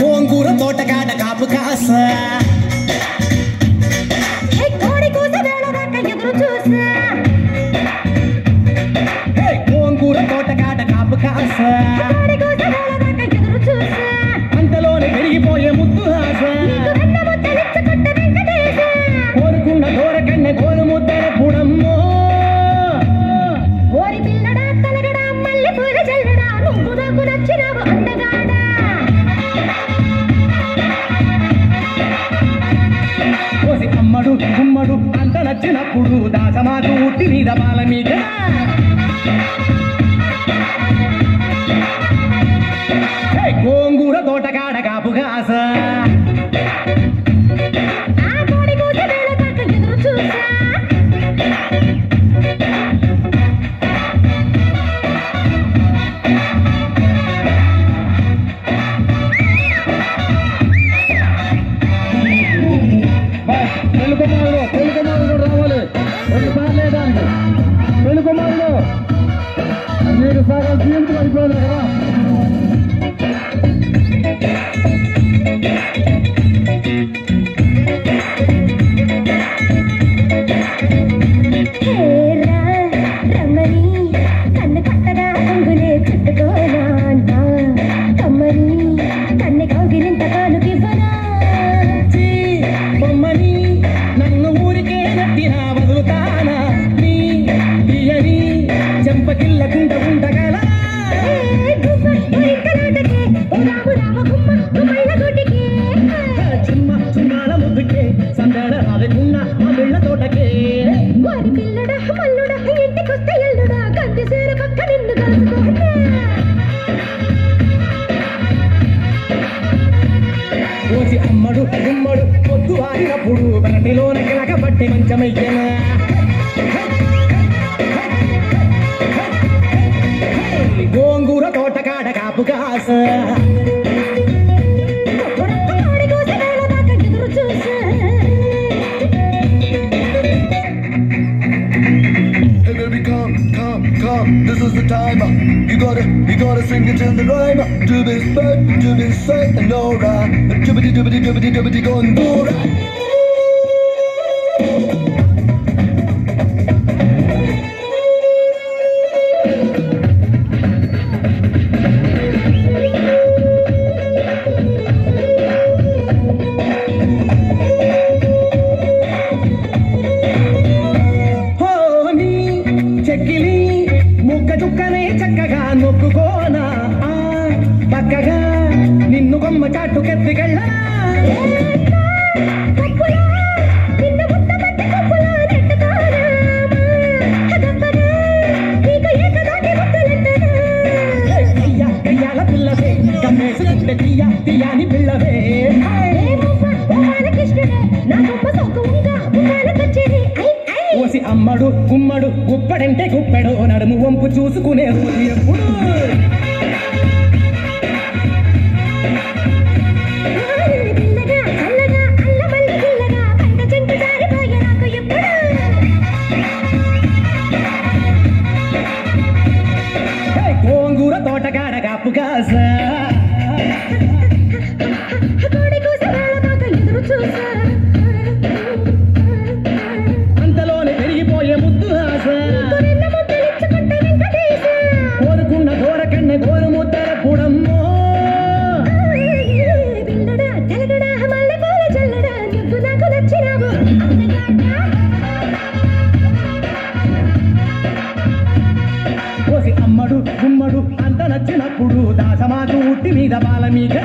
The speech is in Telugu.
గోంగూర తోటకాడ కాపు కాస గోంగూర తోటకాడ కాపు కాస అంతలోనే పెరిగిపోయే ముద్దు ఆశ కోరుకున్న దూరకన్న గోలు ముద్దర పుడమ్మో ఓరి పిల్లడా తలగడా మల్లె పూల జల్లడా నువ్వు నాకు నచ్చినావు అందగాడా కోసి అమ్మడు గుమ్మడు అంత నచ్చినప్పుడు దాసమాకు ఉట్టి మీద బాల మీద గోంగూర తోటకాడ కాపు కాస పెళ్ళికుమారుడు రావాలి 2 సార్లు దానికి పెళ్ళికుమారుడు మీరు సగం జీవితం అయిపోయింది కదా అమ్మడు గుమ్మడు పొద్దు వారినప్పుడు బరటిలోన కిలకబట్టి మంచమయ్యనా గోంగూర తోటకాడ కాపు కాస This is the time. You gotta sing it in the rhyme. To be safe and alright. Dubbity going alright. చక్కగా నొక్కుకోనా పక్కగా నిన్ను కొమ్మ చాటుకెత్తికెళ్ళనా కయ్యాల పిల్లవే కమ్మేసుకుంటే తీయాని పిల్లవే ఓసి అమ్మడు గుమ్మడు గుప్పడంటే గుప్పెడు నడుము వంపు చూసుకునే ఎప్పుడు గోంగూర తోటకాడ కాపు కాస అంతలోనే పెరిగిపోయే ముద్దు ఆశ కోరుకున్న దూరకన్న గోరు ముద్దర పుడమ్మో కోసి అమ్మడు గుమ్మడు అంత నచ్చినప్పుడు దాసమాకు ఉట్టి మీద బాల మీద